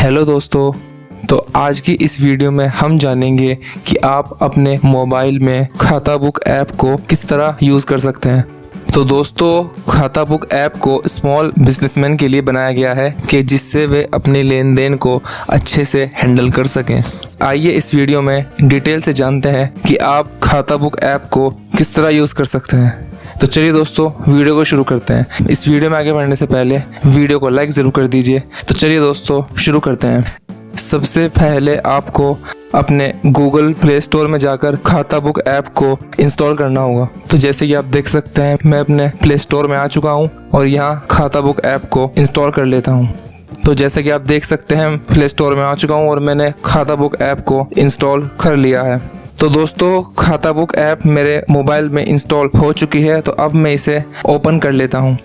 Hello दोस्तों, तो आज की इस वीडियो में हम जानेंगे कि आप अपने मोबाइल में खाता बुक ऐप को किस तरह यूज़ कर सकते हैं। तो दोस्तों, खाता बुक ऐप को स्मॉल बिजनेसमैन के लिए बनाया गया है कि जिससे वे अपने लेन देन को अच्छे से हैंडल कर सकें। आइए इस वीडियो में डिटेल से जानते हैं कि आप खाता बुक ऐप को किस तरह यूज़ कर सकते हैं। तो चलिए दोस्तों, वीडियो को शुरू करते हैं। इस वीडियो में आगे बढ़ने से पहले वीडियो को लाइक ज़रूर कर दीजिए। तो चलिए दोस्तों, शुरू करते हैं। सबसे पहले आपको अपने गूगल प्ले स्टोर में जाकर खाता बुक ऐप को इंस्टॉल करना होगा। तो जैसे कि आप देख सकते हैं, मैं अपने प्ले स्टोर में आ चुका हूं और यहाँ खाता बुक ऐप को इंस्टॉल कर लेता हूं। तो जैसे कि आप देख सकते हैं, प्ले स्टोर में आ चुका हूं और मैंने खाता बुक ऐप को इंस्टॉल कर लिया है। तो दोस्तों, खाता बुक ऐप मेरे मोबाइल में इंस्टॉल हो चुकी है। तो अब मैं इसे ओपन कर लेता हूँ।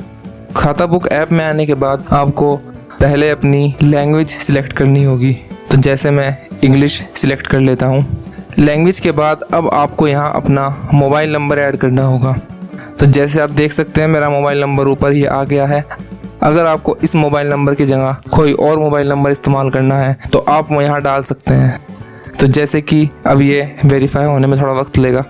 खाता बुक ऐप में आने के बाद आपको पहले अपनी लैंग्वेज सिलेक्ट करनी होगी। तो जैसे मैं इंग्लिश सिलेक्ट कर लेता हूँ। लैंग्वेज के बाद अब आपको यहाँ अपना मोबाइल नंबर ऐड करना होगा। तो जैसे आप देख सकते हैं, मेरा मोबाइल नंबर ऊपर ही आ गया है। अगर आपको इस मोबाइल नंबर की जगह कोई और मोबाइल नंबर इस्तेमाल करना है तो आप वो यहाँ डाल सकते हैं। तो जैसे कि अब ये वेरीफाई होने में थोड़ा वक्त लेगा।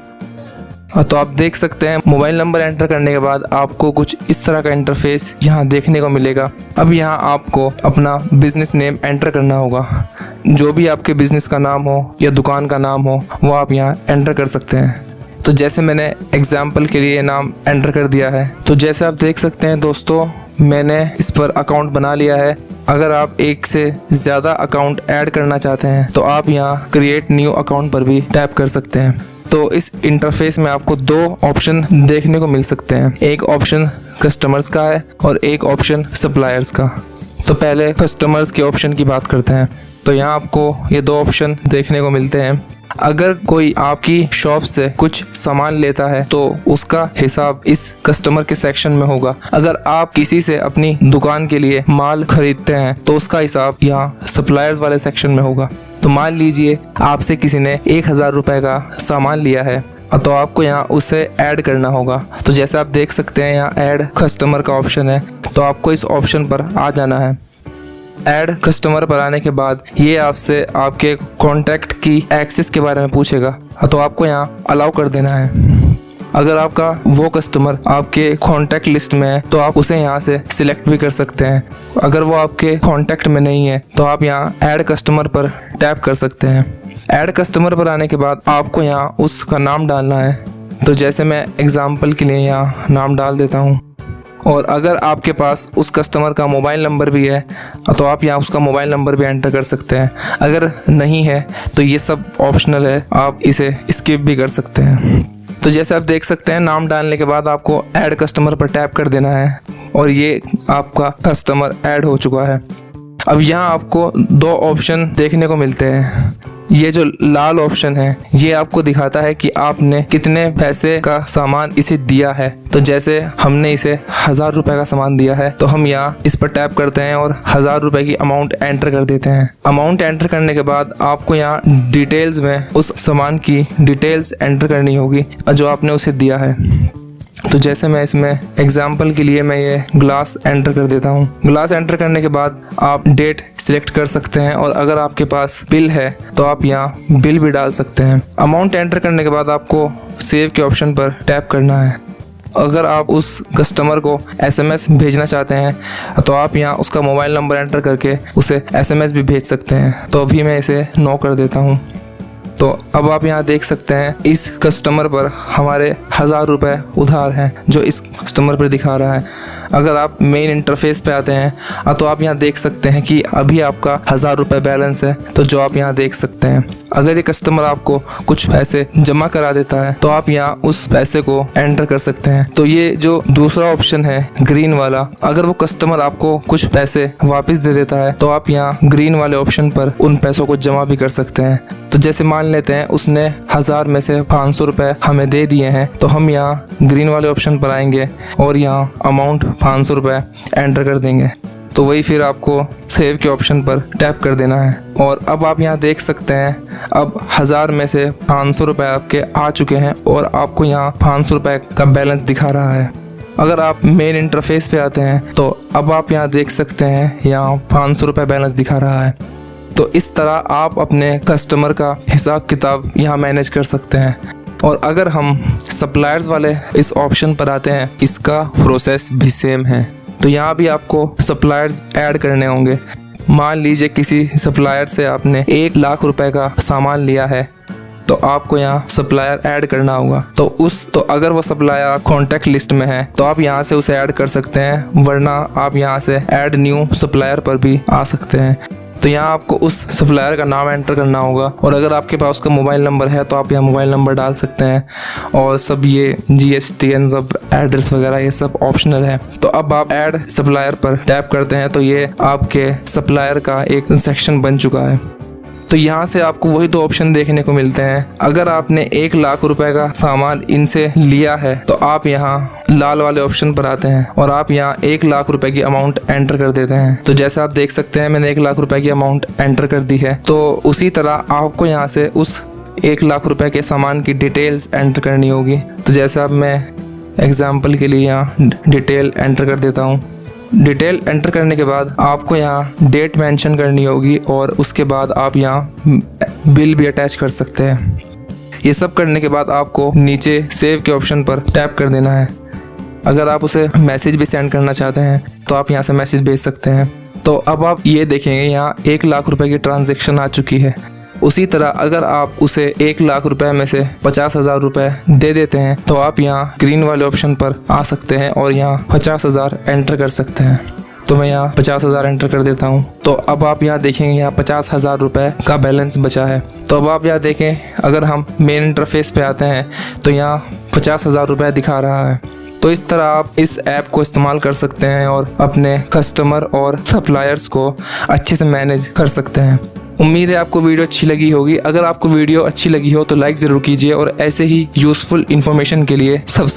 तो आप देख सकते हैं, मोबाइल नंबर एंटर करने के बाद आपको कुछ इस तरह का इंटरफेस यहाँ देखने को मिलेगा। अब यहाँ आपको अपना बिजनेस नेम एंटर करना होगा। जो भी आपके बिजनेस का नाम हो या दुकान का नाम हो वो आप यहाँ एंटर कर सकते हैं। तो जैसे मैंने एग्जाम्पल के लिए नाम एंटर कर दिया है। तो जैसे आप देख सकते हैं दोस्तों, मैंने इस पर अकाउंट बना लिया है। अगर आप एक से ज़्यादा अकाउंट ऐड करना चाहते हैं तो आप यहाँ क्रिएट न्यू अकाउंट पर भी टैप कर सकते हैं। तो इस इंटरफेस में आपको दो ऑप्शन देखने को मिल सकते हैं। एक ऑप्शन कस्टमर्स का है और एक ऑप्शन सप्लायर्स का। तो पहले कस्टमर्स के ऑप्शन की बात करते हैं। तो यहाँ आपको ये दो ऑप्शन देखने को मिलते हैं। अगर कोई आपकी शॉप से कुछ सामान लेता है तो उसका हिसाब इस कस्टमर के सेक्शन में होगा। अगर आप किसी से अपनी दुकान के लिए माल खरीदते हैं तो उसका हिसाब यहाँ सप्लायर्स वाले सेक्शन में होगा। तो मान लीजिए आपसे किसी ने 1000 रुपये का सामान लिया है तो आपको यहाँ उसे ऐड करना होगा। तो जैसे आप देख सकते हैं, यहाँ ऐड कस्टमर का ऑप्शन है। तो आपको इस ऑप्शन पर आ जाना है। ऐड कस्टमर पर आने के बाद ये आपसे आपके कॉन्टैक्ट की एक्सेस के बारे में पूछेगा। तो आपको यहाँ अलाउ कर देना है। अगर आपका वो कस्टमर आपके कॉन्टैक्ट लिस्ट में है तो आप उसे यहाँ से सिलेक्ट भी कर सकते हैं। अगर वो आपके कॉन्टैक्ट में नहीं है तो आप यहाँ ऐड कस्टमर पर टैप कर सकते हैं। ऐड कस्टमर पर आने के बाद आपको यहाँ उसका नाम डालना है। तो जैसे मैं एग्जाम्पल के लिए यहाँ नाम डाल देता हूँ। और अगर आपके पास उस कस्टमर का मोबाइल नंबर भी है तो आप यहाँ उसका मोबाइल नंबर भी एंटर कर सकते हैं। अगर नहीं है तो ये सब ऑप्शनल है, आप इसे स्किप भी कर सकते हैं। तो जैसे आप देख सकते हैं, नाम डालने के बाद आपको ऐड कस्टमर पर टैप कर देना है और ये आपका कस्टमर ऐड हो चुका है। अब यहाँ आपको दो ऑप्शन देखने को मिलते हैं। ये जो लाल ऑप्शन है ये आपको दिखाता है कि आपने कितने पैसे का सामान इसे दिया है। तो जैसे हमने इसे 1000 रुपये का सामान दिया है तो हम यहाँ इस पर टैप करते हैं और 1000 रुपये की अमाउंट एंटर कर देते हैं। अमाउंट एंटर करने के बाद आपको यहाँ डिटेल्स में उस सामान की डिटेल्स एंटर करनी होगी जो आपने उसे दिया है। तो जैसे मैं इसमें एग्जाम्पल के लिए मैं ये ग्लास एंटर कर देता हूँ। ग्लास एंटर करने के बाद आप डेट सिलेक्ट कर सकते हैं और अगर आपके पास बिल है तो आप यहाँ बिल भी डाल सकते हैं। अमाउंट एंटर करने के बाद आपको सेव के ऑप्शन पर टैप करना है। अगर आप उस कस्टमर को SMS भेजना चाहते हैं तो आप यहाँ उसका मोबाइल नंबर एंटर करके उसे SMS भी भेज सकते हैं। तो अभी मैं इसे नो कर देता हूँ। तो अब आप यहाँ देख सकते हैं, इस कस्टमर पर हमारे 1000 रुपये उधार हैं जो इस कस्टमर पर दिखा रहा है। अगर आप मेन इंटरफेस पे आते हैं तो आप यहाँ देख सकते हैं कि अभी आपका 1000 रुपये बैलेंस है। तो जो आप यहाँ देख सकते हैं, अगर ये कस्टमर आपको कुछ पैसे जमा करा देता है तो आप यहाँ उस पैसे को एंटर कर सकते हैं। तो ये जो दूसरा ऑप्शन है ग्रीन वाला, अगर वो कस्टमर आपको कुछ पैसे वापस दे देता है तो आप यहाँ ग्रीन वाले ऑप्शन पर उन पैसों को जमा भी कर सकते हैं। तो जैसे मान लेते हैं उसने 1000 में से 500 रुपये हमें दे दिए हैं तो हम यहाँ ग्रीन वाले ऑप्शन पर आएंगे और यहाँ अमाउंट 500 रुपये एंटर कर देंगे। तो वही फिर आपको सेव के ऑप्शन पर टैप कर देना है। और अब आप यहाँ देख सकते हैं, अब 1000 में से 500 रुपये आपके आ चुके हैं और आपको यहाँ 500 रुपये का बैलेंस दिखा रहा है। अगर आप मेन इंटरफेस पे आते हैं तो अब आप यहाँ देख सकते हैं, यहाँ 500 रुपये बैलेंस दिखा रहा है। तो इस तरह आप अपने कस्टमर का हिसाब किताब यहाँ मैनेज कर सकते हैं। और अगर हम सप्लायर्स वाले इस ऑप्शन पर आते हैं, इसका प्रोसेस भी सेम है। तो यहाँ भी आपको सप्लायर्स ऐड करने होंगे। मान लीजिए किसी सप्लायर से आपने 1 लाख रुपए का सामान लिया है, तो आपको यहाँ सप्लायर ऐड करना होगा। तो अगर वो सप्लायर कॉन्टैक्ट लिस्ट में है तो आप यहाँ से उसे ऐड कर सकते हैं, वरना आप यहाँ से ऐड न्यू सप्लायर पर भी आ सकते हैं। तो यहाँ आपको उस सप्लायर का नाम एंटर करना होगा, और अगर आपके पास उसका मोबाइल नंबर है तो आप यहाँ मोबाइल नंबर डाल सकते हैं, और सब ये GSTN सब एड्रेस वगैरह ये सब ऑप्शनल है। तो अब आप ऐड सप्लायर पर टैप करते हैं तो ये आपके सप्लायर का एक सेक्शन बन चुका है। तो यहाँ से आपको वही 2 ऑप्शन देखने को मिलते हैं। अगर आपने 1 लाख रुपए का सामान इनसे लिया है तो आप यहाँ लाल वाले ऑप्शन पर आते हैं और आप यहाँ 1 लाख रुपए की अमाउंट एंटर कर देते हैं। तो जैसे आप देख सकते हैं मैंने 1 लाख रुपए की अमाउंट एंटर कर दी है। तो उसी तरह आपको यहाँ से उस 1 लाख रुपए के सामान की डिटेल्स एंटर करनी होगी। तो जैसे अब मैं एग्जाम्पल के लिए यहाँ डिटेल एंटर कर देता हूँ। डिटेल एंटर करने के बाद आपको यहाँ डेट मेंशन करनी होगी, और उसके बाद आप यहाँ बिल भी अटैच कर सकते हैं। ये सब करने के बाद आपको नीचे सेव के ऑप्शन पर टैप कर देना है। अगर आप उसे मैसेज भी सेंड करना चाहते हैं तो आप यहाँ से मैसेज भेज सकते हैं। तो अब आप ये देखेंगे यहाँ 1 लाख रुपए की ट्रांजैक्शन आ चुकी है। उसी तरह अगर आप उसे 1 लाख रुपए में से 50,000 रुपए दे देते हैं तो आप यहाँ ग्रीन वाले ऑप्शन पर आ सकते हैं और यहाँ 50,000 एंटर कर सकते हैं। तो मैं यहाँ 50,000 एंटर कर देता हूँ। तो अब आप यहाँ देखेंगे यहाँ 50,000 रुपए का बैलेंस बचा है। तो अब आप यहाँ देखें, अगर हम मेन इंटरफेस पे आते हैं तो यहाँ 50,000 रुपए दिखा रहा है। तो इस तरह आप इस ऐप को इस्तेमाल कर सकते हैं और अपने कस्टमर और सप्लायर्स को अच्छे से मैनेज कर सकते हैं। उम्मीद है आपको वीडियो अच्छी लगी होगी। अगर आपको वीडियो अच्छी लगी हो तो लाइक ज़रूर कीजिए, और ऐसे ही यूज़फुल इन्फॉर्मेशन के लिए सब्सक्राइब